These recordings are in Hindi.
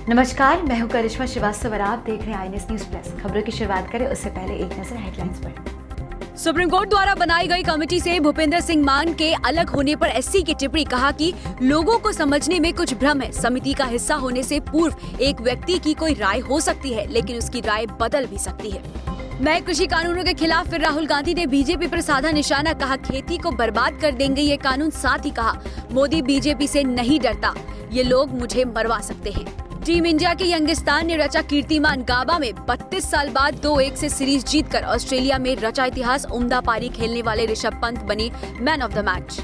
नमस्कार, मैं हूं करिश्मा श्रीवास्तव और आप देख रहे हैं INS न्यूज प्लस। खबरों की शुरुआत करें उससे पहले एक नजर हेडलाइंस पर। सुप्रीम कोर्ट द्वारा बनाई गई कमेटी से भूपेंद्र सिंह मान के अलग होने पर SC की टिप्पणी, कहा कि लोगों को समझने में कुछ भ्रम है। समिति का हिस्सा होने से पूर्व एक व्यक्ति की कोई राय हो सकती है, लेकिन उसकी राय बदल भी सकती है। नए कृषि कानूनों के खिलाफ फिर राहुल गांधी ने बीजेपी पर साधा निशाना, कहा खेती को बर्बाद कर देंगे ये कानून। साथ ही कहा मोदी बीजेपी से नहीं डरता, ये लोग मुझे मरवा सकते हैं। टीम इंडिया के यंगिस्तान ने रचा कीर्तिमान, गाबा में 32 साल बाद 2-1 से सीरीज जीतकर ऑस्ट्रेलिया में रचा इतिहास। उम्दा पारी खेलने वाले ऋषभ पंत बने man of the match.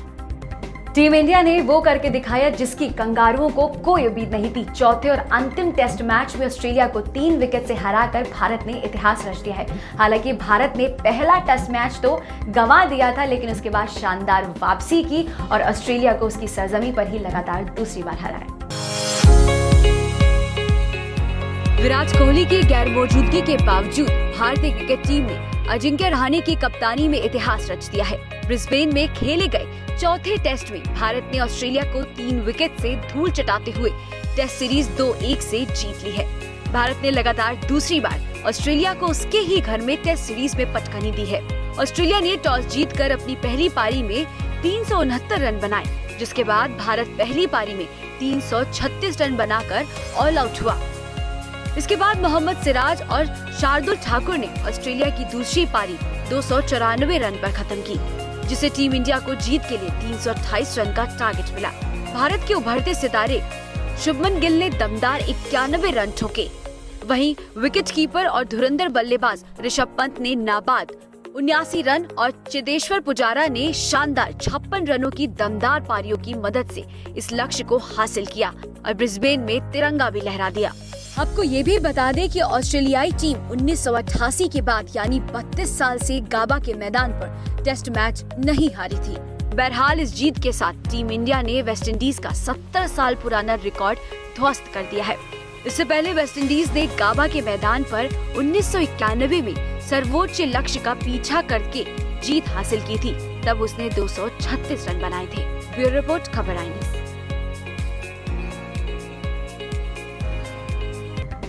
Team India ने वो करके दिखाया जिसकी कंगारुओं को कोई उम्मीद नहीं थी। चौथे और अंतिम टेस्ट मैच में ऑस्ट्रेलिया को 3 विकेट से हराकर भारत ने इतिहास रच दिया है। हालांकि भारत ने पहला टेस्ट मैच तो गंवा दिया था, लेकिन उसके बाद शानदार वापसी की और ऑस्ट्रेलिया को उसकी सरजमी पर ही लगातार दूसरी बार हराया। विराट कोहली की गैर मौजूदगी के बावजूद भारतीय क्रिकेट टीम ने अजिंक्य रहाणे की कप्तानी में इतिहास रच दिया है। ब्रिस्बेन में खेले गए चौथे टेस्ट में भारत ने ऑस्ट्रेलिया को 3 विकेट से धूल चटाते हुए टेस्ट सीरीज 2-1 से जीत ली है। भारत ने लगातार दूसरी बार ऑस्ट्रेलिया को उसके ही घर में टेस्ट सीरीज में पटखनी दी है। ऑस्ट्रेलिया ने टॉस जीतकर अपनी पहली पारी में 369 रन बनाए, जिसके बाद भारत पहली पारी में 336 रन बनाकर ऑल आउट हुआ। इसके बाद मोहम्मद सिराज और शार्दुल ठाकुर ने ऑस्ट्रेलिया की दूसरी पारी 294 रन पर खत्म की, जिसे टीम इंडिया को जीत के लिए 328 रन का टारगेट मिला। भारत के उभरते सितारे शुभमन गिल ने दमदार 91 रन ठोके। वहीं विकेटकीपर और धुरंधर बल्लेबाज ऋषभ पंत ने नाबाद 79 रन और चेतेश्वर पुजारा ने शानदार 56 रनों की दमदार पारियों की मदद से इस लक्ष्य को हासिल किया और ब्रिस्बेन में तिरंगा भी लहरा दिया। आपको ये भी बता दें कि ऑस्ट्रेलियाई टीम 1988 के बाद यानी 32 साल से गाबा के मैदान पर टेस्ट मैच नहीं हारी थी। बहरहाल इस जीत के साथ टीम इंडिया ने वेस्टइंडीज का 70 साल पुराना रिकॉर्ड ध्वस्त कर दिया है। इससे पहले वेस्टइंडीज ने गाबा के मैदान पर 1991 में सर्वोच्च लक्ष्य का पीछा करके जीत हासिल की थी। तब उसने 236 रन बनाए थे। ब्यूरो रिपोर्ट, खबर INS।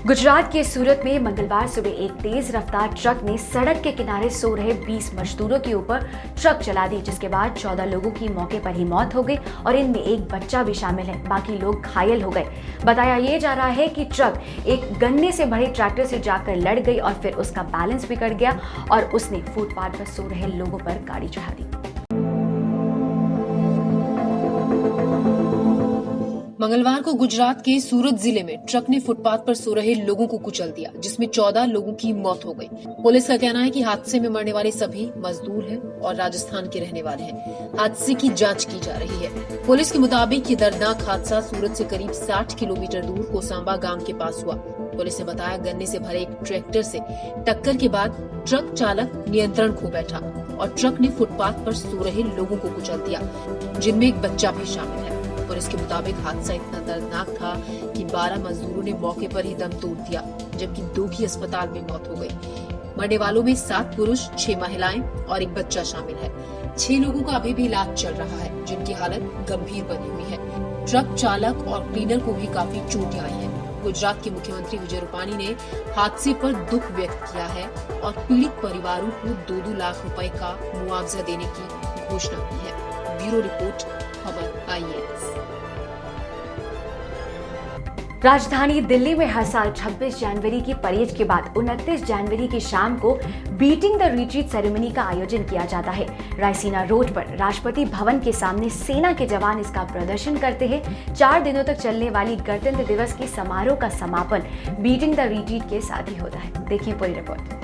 गुजरात के सूरत में मंगलवार सुबह एक तेज रफ्तार ट्रक ने सड़क के किनारे सो रहे 20 मजदूरों के ऊपर ट्रक चला दी, जिसके बाद 14 लोगों की मौके पर ही मौत हो गई और इनमें एक बच्चा भी शामिल है। बाकी लोग घायल हो गए। बताया ये जा रहा है कि ट्रक एक गन्ने से भरे ट्रैक्टर से जाकर लड़ गई और फिर उसका बैलेंस बिगड़ गया और उसने फुटपाथ पर सो रहे लोगों पर गाड़ी चढ़ा दी। मंगलवार को गुजरात के सूरत जिले में ट्रक ने फुटपाथ पर सो रहे लोगों को कुचल दिया, जिसमें 14 लोगों की मौत हो गई। पुलिस का कहना है कि हादसे में मरने वाले सभी मजदूर हैं और राजस्थान के रहने वाले हैं। हादसे की जांच की जा रही है। पुलिस के मुताबिक ये दर्दनाक हादसा सूरत से करीब 60 किलोमीटर दूर कोसांबा गांव के पास हुआ। पुलिस ने बताया गन्ने से भरे एक ट्रैक्टर से टक्कर के बाद ट्रक चालक नियंत्रण खो बैठा और ट्रक ने फुटपाथ पर सो रहे लोगों को कुचल दिया, जिनमें एक बच्चा भी शामिल है। पुलिस के मुताबिक हादसा इतना दर्दनाक था कि 12 मजदूरों ने मौके पर ही दम तोड़ दिया, जबकि 2 की अस्पताल में मौत हो गई। मरने वालों में 7 पुरुष, 6 महिलाएं और एक बच्चा शामिल है। 6 लोगों का अभी भी इलाज चल रहा है, जिनकी हालत गंभीर बनी हुई है। ट्रक चालक और क्लीनर को भी काफी चोटें आई है। गुजरात के मुख्यमंत्री विजय रूपानी ने हादसे पर दुख व्यक्त किया है और पीड़ित परिवारों को 2-2 लाख रुपए का मुआवजा देने की घोषणा की है। ब्यूरो रिपोर्ट, खबर INS। राजधानी दिल्ली में हर साल 26 जनवरी की परेड के बाद 29 जनवरी की शाम को बीटिंग द रिट्रीट सेरेमनी का आयोजन किया जाता है। रायसीना रोड पर राष्ट्रपति भवन के सामने सेना के जवान इसका प्रदर्शन करते हैं। 4 दिनों तक चलने वाली गणतंत्र दिवस की समारोह का समापन बीटिंग द रिट्रीट के साथ ही होता है। देखिए पूरी रिपोर्ट।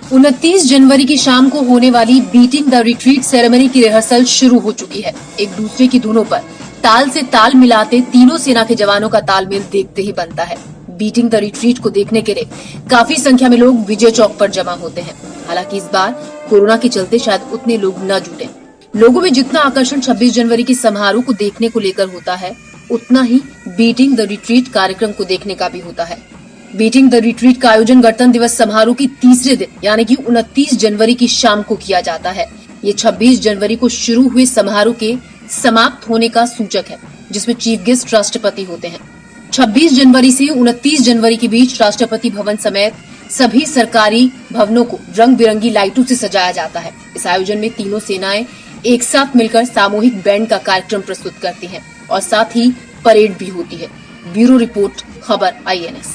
29 जनवरी की शाम को होने वाली बीटिंग द रिट्रीट सेरेमनी की रिहर्सल शुरू हो चुकी है। एक दूसरे की धुनों पर ताल से ताल मिलाते तीनों सेना के जवानों का तालमेल देखते ही बनता है। बीटिंग द रिट्रीट को देखने के लिए काफी संख्या में लोग विजय चौक पर जमा होते हैं। हालांकि इस बार कोरोना के चलते शायद उतने लोग न जुटे। लोगों में जितना आकर्षण 26 जनवरी के समारोह को देखने को लेकर होता है, उतना ही बीटिंग द रिट्रीट कार्यक्रम को देखने का भी होता है। बीटिंग द रिट्रीट का आयोजन गणतंत्र दिवस समारोह की तीसरे दिन यानी कि 29 जनवरी की शाम को किया जाता है। ये 26 जनवरी को शुरू हुए समारोह के समाप्त होने का सूचक है। जिसमें चीफ गेस्ट राष्ट्रपति होते हैं। 26 जनवरी से 29 जनवरी के बीच राष्ट्रपति भवन समेत सभी सरकारी भवनों को रंग बिरंगी लाइटों से सजाया जाता है। इस आयोजन में तीनों सेनाएं एक साथ मिलकर सामूहिक बैंड का कार्यक्रम प्रस्तुत करती हैं और साथ ही परेड भी होती है। ब्यूरो रिपोर्ट, खबर INS।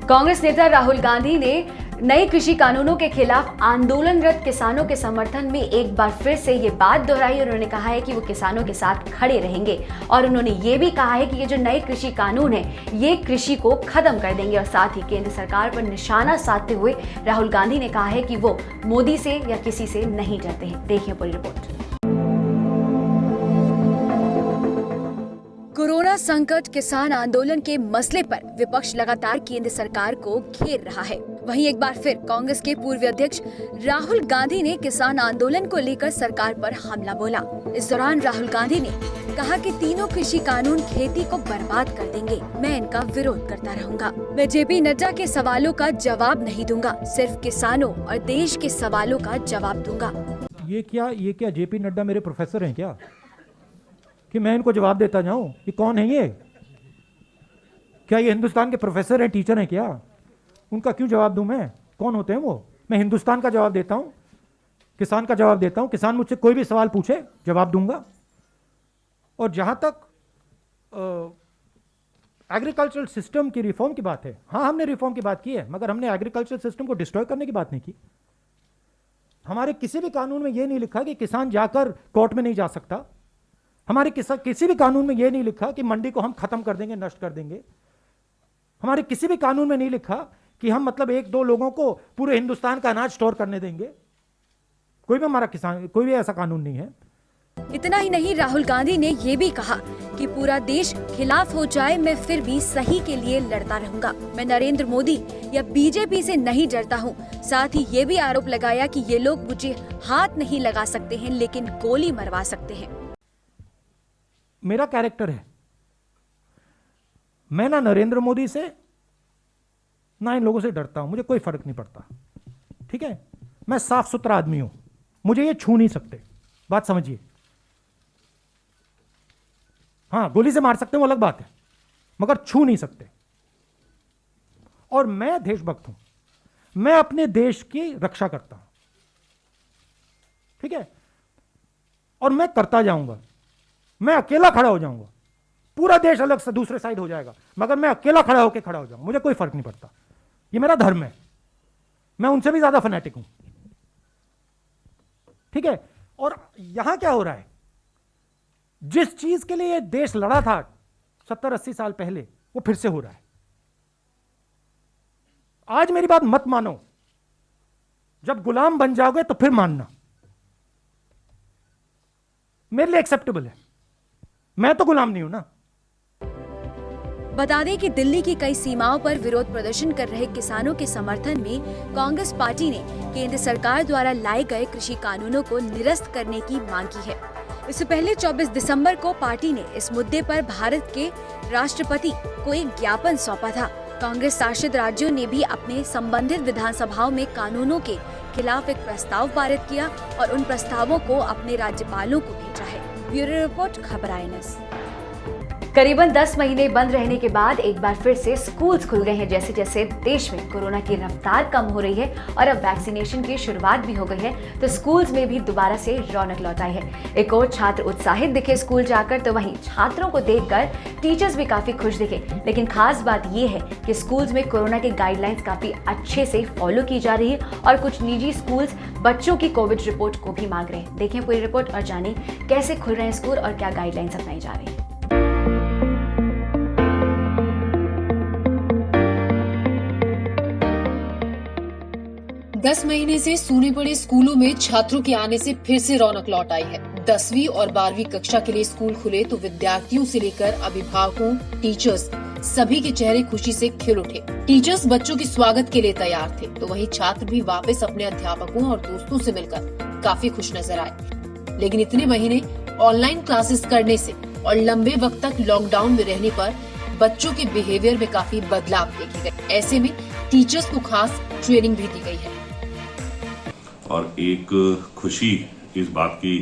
कांग्रेस नेता राहुल गांधी ने नए कृषि कानूनों के खिलाफ आंदोलनरत किसानों के समर्थन में एक बार फिर से ये बात दोहराई। उन्होंने कहा है कि वो किसानों के साथ खड़े रहेंगे और उन्होंने ये भी कहा है कि ये जो नए कृषि कानून है ये कृषि को खत्म कर देंगे। और साथ ही केंद्र सरकार पर निशाना साधते हुए राहुल गांधी ने कहा है कि वो मोदी से या किसी से नहीं डरते हैं। देखिए पूरी रिपोर्ट। कोरोना संकट, किसान आंदोलन के मसले पर विपक्ष लगातार केंद्र सरकार को घेर रहा है। वहीं एक बार फिर कांग्रेस के पूर्व अध्यक्ष राहुल गांधी ने किसान आंदोलन को लेकर सरकार पर हमला बोला। इस दौरान राहुल गांधी ने कहा कि तीनों कृषि कानून खेती को बर्बाद कर देंगे। मैं इनका विरोध करता रहूंगा। मैं JP नड्डा के सवालों का जवाब नहीं दूंगा, सिर्फ किसानों और देश के सवालों का जवाब दूंगा। ये क्या JP नड्डा मेरे प्रोफेसर हैं क्या कि मैं इनको जवाब देता जाऊं? ये कौन है ये? क्या ये हिंदुस्तान के प्रोफेसर हैं, टीचर हैं क्या? उनका क्यों जवाब दूं मैं? कौन होते हैं वो? मैं हिंदुस्तान का जवाब देता हूं, किसान का जवाब देता हूं। किसान मुझसे कोई भी सवाल पूछे जवाब दूंगा। और जहां तक एग्रीकल्चरल सिस्टम की रिफॉर्म की बात है, हाँ हमने रिफॉर्म की बात की है, मगर हमने एग्रीकल्चरल सिस्टम को डिस्ट्रॉय करने की बात नहीं की। हमारे किसी भी कानून में यह नहीं लिखा कि किसान जाकर कोर्ट में नहीं जा सकता। हमारे किसी भी कानून में यह नहीं लिखा कि मंडी को हम खत्म कर देंगे, नष्ट कर देंगे। हमारे किसी भी कानून में नहीं लिखा कि हम मतलब एक दो लोगों को पूरे हिंदुस्तान का अनाज स्टोर करने देंगे। कोई भी ऐसा कानून नहीं है। इतना ही नहीं, राहुल गांधी ने ये भी कहा कि पूरा देश खिलाफ हो जाए, मैं फिर भी सही के लिए लड़ता रहूंगा। मैं नरेंद्र मोदी या BJP से नहीं डरता हूँ। साथ ही ये भी आरोप लगाया कि ये लोग मुझे हाथ नहीं लगा सकते हैं, लेकिन गोली मरवा सकते हैं। मेरा कैरेक्टर है, मैं ना नरेंद्र मोदी से ना इन लोगों से डरता हूं। मुझे कोई फर्क नहीं पड़ता, ठीक है? मैं साफ सुथरा आदमी हूं, मुझे ये छू नहीं सकते। बात समझिए। हाँ, गोली से मार सकते हैं वो अलग बात है, मगर छू नहीं सकते। और मैं देशभक्त हूं, मैं अपने देश की रक्षा करता हूं, ठीक है? और मैं करता जाऊंगा। मैं अकेला खड़ा हो जाऊंगा, पूरा देश अलग से दूसरे साइड हो जाएगा, मगर मैं अकेला खड़ा होकर खड़ा हो जाऊंगा। मुझे कोई फर्क नहीं पड़ता, ये मेरा धर्म है। मैं उनसे भी ज्यादा फैनेटिक हूं, ठीक है? और यहां क्या हो रहा है, जिस चीज के लिए देश लड़ा था 70-80 साल पहले, वो फिर से हो रहा है। आज मेरी बात मत मानो, जब गुलाम बन जाओगे तो फिर मानना। मेरे लिए एक्सेप्टेबल है, मैं तो गुलाम नहीं हूं ना। बता दें कि दिल्ली की कई सीमाओं पर विरोध प्रदर्शन कर रहे किसानों के समर्थन में कांग्रेस पार्टी ने केंद्र सरकार द्वारा लाए गए कृषि कानूनों को निरस्त करने की मांग की है। इससे पहले 24 दिसंबर को पार्टी ने इस मुद्दे पर भारत के राष्ट्रपति को एक ज्ञापन सौंपा था। कांग्रेस शासित राज्यों ने भी अपने संबंधित विधानसभाओं में कानूनों के खिलाफ एक प्रस्ताव पारित किया और उन प्रस्तावों को अपने राज्यपालों को भेजा है। ब्यूरो रिपोर्ट, खबर INS। करीबन 10 महीने बंद रहने के बाद एक बार फिर से स्कूल्स खुल गए हैं। जैसे जैसे देश में कोरोना की रफ्तार कम हो रही है और अब वैक्सीनेशन की शुरुआत भी हो गई है, तो स्कूल्स में भी दोबारा से रौनक लौट आई है। एक और छात्र उत्साहित दिखे स्कूल जाकर, तो वहीं छात्रों को देखकर टीचर्स भी काफी खुश दिखे। लेकिन खास बात यह है कि स्कूल्स में कोरोना के गाइडलाइंस काफी अच्छे से फॉलो की जा रही है और कुछ निजी स्कूल्स बच्चों की कोविड रिपोर्ट को भी मांग रहे हैं। देखें पूरी रिपोर्ट और जानें कैसे खुल रहे हैं स्कूल और क्या गाइडलाइंस अपनाई जा रही है। 10 महीने से सूने पड़े स्कूलों में छात्रों के आने से फिर से रौनक लौट आई है। 10वीं और 12वीं कक्षा के लिए स्कूल खुले तो विद्यार्थियों से लेकर अभिभावकों, टीचर्स सभी के चेहरे खुशी से खिल उठे। टीचर्स बच्चों के स्वागत के लिए तैयार थे, तो वहीं छात्र भी वापस अपने अध्यापकों और दोस्तों से मिलकर काफी खुश नजर आए। लेकिन इतने महीने ऑनलाइन क्लासेस करने से और लंबे वक्त तक लॉकडाउन में रहने पर बच्चों के बिहेवियर में काफी बदलाव देखे गए। ऐसे में टीचर्स को खास ट्रेनिंग भी दी गई है। और एक खुशी इस बात की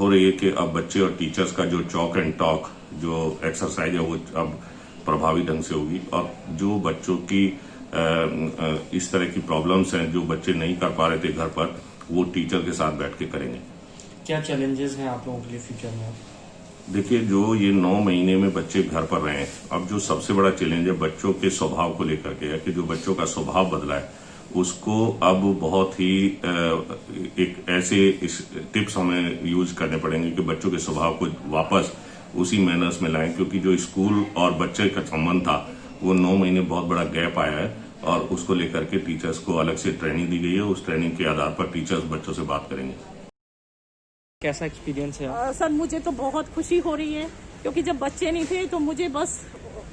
हो रही है कि अब बच्चे और टीचर्स का जो चॉक एंड टॉक जो एक्सरसाइज है वो अब प्रभावी ढंग से होगी, और जो बच्चों की इस तरह की प्रॉब्लम्स हैं जो बच्चे नहीं कर पा रहे थे घर पर, वो टीचर के साथ बैठ के करेंगे। क्या चैलेंजेस हैं आप लोगों के लिए फ्यूचर में? देखिए, जो ये 9 महीने में बच्चे घर पर रहे हैं, अब जो सबसे बड़ा चैलेंज है बच्चों के स्वभाव को लेकर के है कि जो बच्चों का स्वभाव बदला है उसको अब बहुत ही एक ऐसे टिप्स हमें यूज करने पड़ेंगे कि बच्चों के स्वभाव को वापस उसी मैनर्स में लाएं, क्योंकि जो स्कूल और बच्चे का संबंध था वो 9 महीने बहुत बड़ा गैप आया है, और उसको लेकर के टीचर्स को अलग से ट्रेनिंग दी गई है। उस ट्रेनिंग के आधार पर टीचर्स बच्चों से बात करेंगे। कैसा एक्सपीरियंस है? सर मुझे तो बहुत खुशी हो रही है, क्योंकि जब बच्चे नहीं थे तो मुझे बस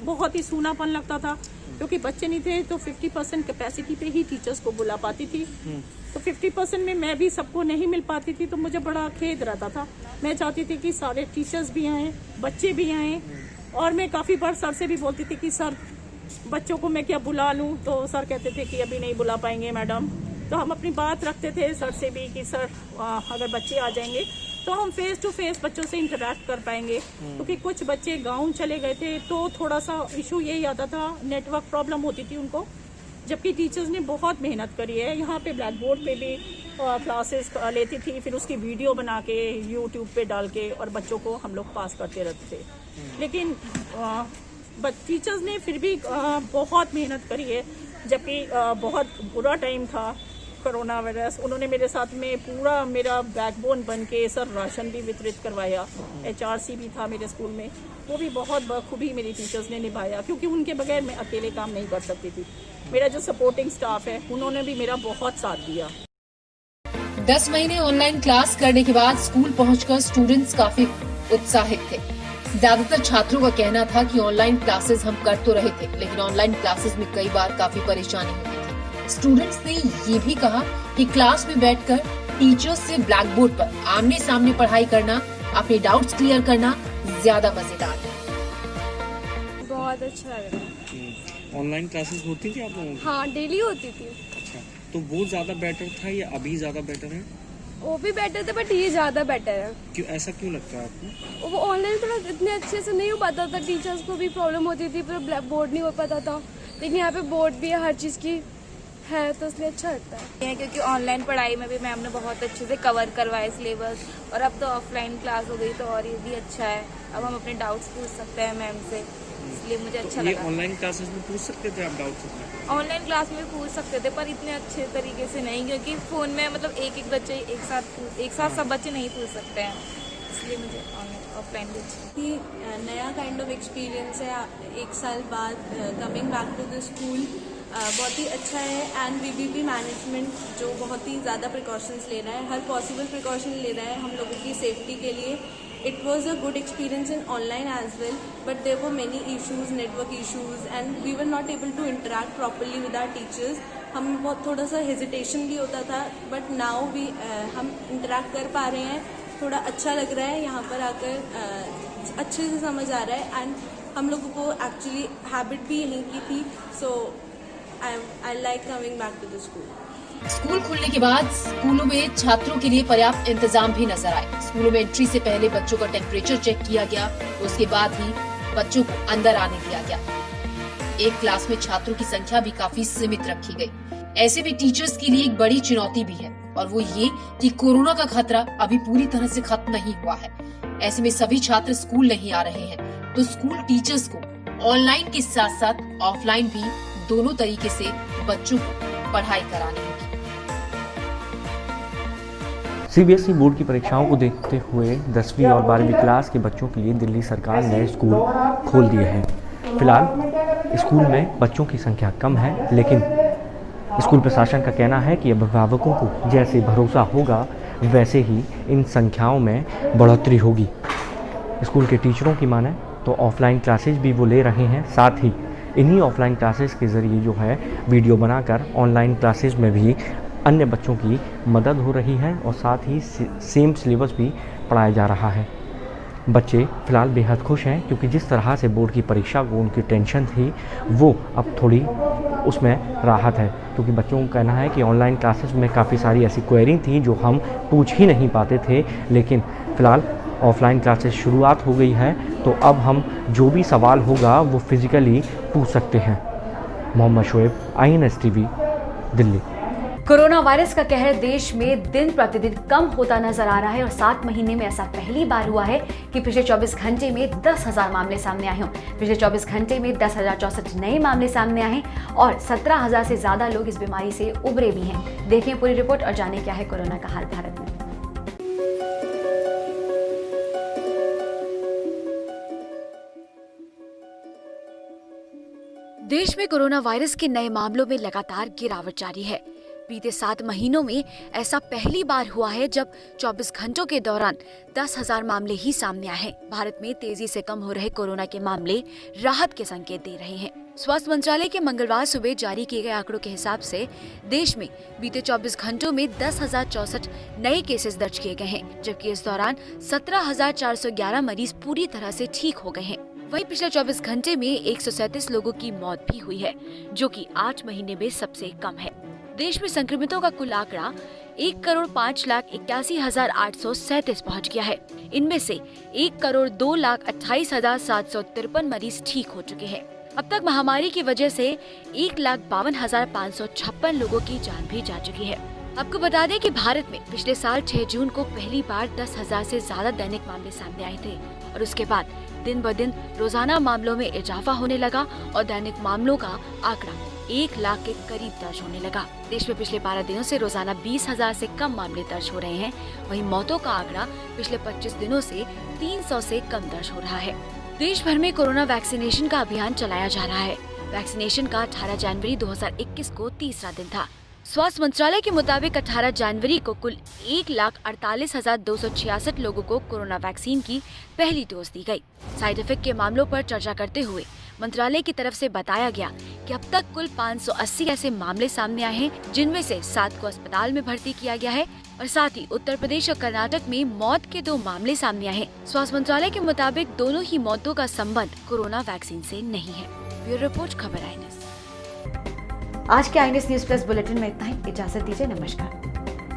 बहुत ही सूनापन लगता था, क्योंकि बच्चे नहीं थे तो 50% कैपेसिटी पे ही टीचर्स को बुला पाती थी, तो 50% में मैं भी सबको नहीं मिल पाती थी, तो मुझे बड़ा खेद रहता था। मैं चाहती थी कि सारे टीचर्स भी आएँ, बच्चे भी आएँ, और मैं काफ़ी बार सर से भी बोलती थी कि सर बच्चों को मैं क्या बुला लूँ, तो सर कहते थे कि अभी नहीं बुला पाएंगे मैडम। तो हम अपनी बात रखते थे सर से भी कि सर अगर बच्चे आ जाएंगे तो हम फेस टू फेस बच्चों से इंटरेक्ट कर पाएंगे, क्योंकि कुछ बच्चे गांव चले गए थे तो थोड़ा सा इशू यही आता था, नेटवर्क प्रॉब्लम होती थी उनको, जबकि टीचर्स ने बहुत मेहनत करी है। यहाँ पे ब्लैक बोर्ड पे भी क्लासेस लेती थी, फिर उसकी वीडियो बना के यूट्यूब पे डाल के और बच्चों को हम लोग पास करते रहते थे। लेकिन टीचर्स ने फिर भी बहुत मेहनत करी है, जबकि बहुत बुरा टाइम था कोरोना वायरस। उन्होंने मेरे साथ में पूरा मेरा बैकबोन बन के सर राशन भी वितरित करवाया, HRC भी था मेरे स्कूल में, वो भी बहुत बखूबी मेरी टीचर्स ने निभाया, क्योंकि उनके बगैर मैं अकेले काम नहीं कर सकती थी। मेरा जो सपोर्टिंग स्टाफ है उन्होंने भी मेरा बहुत साथ दिया। 10 महीने ऑनलाइन क्लास करने के बाद स्कूल पहुंचकर स्टूडेंट्स काफी उत्साहित थे। ज्यादातर छात्रों का कहना था कि ऑनलाइन क्लासेस हम कर तो रहे थे, लेकिन ऑनलाइन क्लासेस में कई बार काफी परेशानी होती थी। स्टूडेंट्स ने ये भी कहा कि क्लास में बैठकर टीचर्स से ब्लैक बोर्ड पर आमने सामने पढ़ाई करना, अपने डाउट्स क्लियर करना ज्यादा मजेदार है। बहुत अच्छा लग रहा है। ऑनलाइन क्लासेस होती थी आप लोगों की? हाँ, डेली होती थी। अच्छा, तो वो ज्यादा बेटर था या अभी ज्यादा बेटर है? वो भी बेटर था, बट ये ज्यादा बेटर है। क्यों, ऐसा क्यों लगता है आपको? वो ऑनलाइन थोड़ा इतने अच्छे से नहीं हो पाता था, टीचर्स को भी प्रॉब्लम होती थी, पूरा ब्लैक बोर्ड नहीं हो पाता था, लेकिन यहाँ पे बोर्ड भी है, हर चीज़ की है, तो इसलिए अच्छा लगता है। क्योंकि ऑनलाइन पढ़ाई में भी मैम ने बहुत अच्छे से कवर करवाया सिलेबस, और अब तो ऑफलाइन क्लास हो गई तो और ये भी अच्छा है, अब हम अपने डाउट्स पूछ सकते हैं मैम से, इसलिए मुझे अच्छा लगा। ऑनलाइन क्लासेस में पूछ सकते थे आप डाउट्स? ऑनलाइन क्लास में पूछ सकते थे, पर इतने अच्छे तरीके से नहीं, क्योंकि फ़ोन में मतलब एक बच्चे एक साथ सब बच्चे नहीं पूछ सकते हैं, इसलिए मुझे ऑफलाइन भी नया काइंड ऑफ एक्सपीरियंस है। 1 साल बाद coming back to the school बहुत ही अच्छा है। एंड वीबीपी मैनेजमेंट जो बहुत ही ज़्यादा प्रिकॉशंस ले रहा है, हर पॉसिबल प्रिकॉशन ले रहा है हम लोगों की सेफ्टी के लिए। It was a good experience in online as well, but there were many issues, network issues, and we were not able to interact properly with our teachers. हम बहुत थोड़ा सा hesitation भी होता था, but now हम interact कर पा रहे हैं, थोड़ा अच्छा लग रहा है, यहाँ पर आकर अच्छे से समझ आ रहा है, एंड हम लोगों को एक्चुअली हैबिट भी यहीं की थी, so I like coming back to the school. School खुलने के बाद स्कूलों में छात्रों के लिए पर्याप्त इंतजाम भी नजर आए। स्कूलों में एंट्री से पहले बच्चों का टेम्परेचर चेक किया गया, उसके बाद ही बच्चों को अंदर आने दिया गया। एक क्लास में छात्रों की संख्या भी काफी सीमित रखी गई। ऐसे में टीचर्स के लिए एक बड़ी चुनौती भी है, और वो ये कि कोरोना का खतरा अभी पूरी तरह से खत्म नहीं हुआ है। ऐसे में सभी छात्र स्कूल नहीं आ रहे हैं, तो स्कूल टीचर्स को ऑनलाइन के साथ साथ ऑफलाइन भी दोनों तरीके से बच्चों को पढ़ाई करानी होगी। सीबीएसई बोर्ड की परीक्षाओं को देखते हुए 10वीं और 12वीं क्लास के बच्चों के लिए दिल्ली सरकार ने स्कूल खोल दिए हैं। फिलहाल स्कूल में बच्चों की संख्या कम है, लेकिन स्कूल प्रशासन का कहना है कि अभिभावकों को जैसे भरोसा होगा वैसे ही इन संख्याओं में बढ़ोतरी होगी। स्कूल के टीचरों की माने तो ऑफलाइन क्लासेज भी वो ले रहे हैं, साथ ही इन्हीं ऑफलाइन क्लासेस के ज़रिए जो है वीडियो बनाकर ऑनलाइन क्लासेस में भी अन्य बच्चों की मदद हो रही है, और साथ ही सेम सिलेबस भी पढ़ाया जा रहा है। बच्चे फ़िलहाल बेहद खुश हैं, क्योंकि जिस तरह से बोर्ड की परीक्षा को उनकी टेंशन थी वो अब थोड़ी उसमें राहत है, क्योंकि बच्चों का कहना है कि ऑनलाइन क्लासेस में काफ़ी सारी ऐसी क्वेरी थी जो हम पूछ ही नहीं पाते थे, लेकिन फ़िलहाल ऑफलाइन क्लासेस शुरुआत हो गई है, तो अब हम जो भी सवाल होगा वो फिज़िकली पूछ सकते हैं। Mohammad Shoaib, INS TV, Delhi. Corona virus का कहर देश में दिन प्रतिदिन कम होता नजर आ रहा है और 7 महीने में ऐसा पहली बार हुआ है कि पिछले 24 घंटे में 10,000 मामले सामने आए हों। पिछले 24 घंटे में 10,064 नए मामले सामने आए हैं और 17,000 से ज्यादा लोग इस बीमारी से उबरे भी हैं। देखिए पूरी रिपोर्ट और जाने क्या है कोरोना का हाल भारत में। देश में कोरोना वायरस के नए मामलों में लगातार गिरावट जारी है। बीते 7 महीनों में ऐसा पहली बार हुआ है जब 24 घंटों के दौरान 10,000 मामले ही सामने आए हैं। भारत में तेजी से कम हो रहे कोरोना के मामले राहत के संकेत दे रहे हैं। स्वास्थ्य मंत्रालय के मंगलवार सुबह जारी किए गए आंकड़ों के हिसाब से देश में बीते 24 घंटों में 10,064 नए केसेस दर्ज किए गए हैं, जबकि इस दौरान 17,411 मरीज पूरी तरह से ठीक हो गए हैं। वहीं पिछले 24 घंटे में 137 लोगों की मौत भी हुई है, जो कि 8 महीने में सबसे कम है। देश में संक्रमितों का कुल आंकड़ा 1,05,81,837 पहुंच गया है। इनमें से 1,02,28,753 मरीज ठीक हो चुके हैं। अब तक महामारी की वजह से 1,52,556 लोगों की जान भी जा चुकी है। आपको बता दें कि भारत में पिछले साल 6 जून को पहली बार 10,000 से ज्यादा दैनिक मामले सामने आए थे और उसके बाद दिन ब दिन रोजाना मामलों में इजाफा होने लगा और दैनिक मामलों का आंकड़ा 1 लाख के करीब दर्ज होने लगा। देश में पिछले 12 दिनों से रोजाना 20,000 से कम मामले दर्ज हो रहे हैं। वहीं मौतों का आंकड़ा पिछले 25 दिनों से 300 से कम दर्ज हो रहा है। देश भर में कोरोना वैक्सीनेशन का अभियान चलाया जा रहा है। वैक्सीनेशन का 18 जनवरी 2021 को तीसरा दिन था। स्वास्थ्य मंत्रालय के मुताबिक 18 जनवरी को कुल 1,48,266 लोगों को कोरोना वैक्सीन की पहली डोज दी गई। साइड इफेक्ट के मामलों पर चर्चा करते हुए मंत्रालय की तरफ से बताया गया कि अब तक कुल 580 ऐसे मामले सामने आए हैं, जिनमें से 7 को अस्पताल में भर्ती किया गया है और साथ ही उत्तर प्रदेश और कर्नाटक में मौत के 2 मामले सामने आए हैं। स्वास्थ्य मंत्रालय के मुताबिक दोनों ही मौतों का संबंध कोरोना वैक्सीन से नहीं है। ब्यूरो रिपोर्ट, खबर INS। आज के INS न्यूज प्लस बुलेटिन में इतना ही। इजाजत दीजिए, नमस्कार।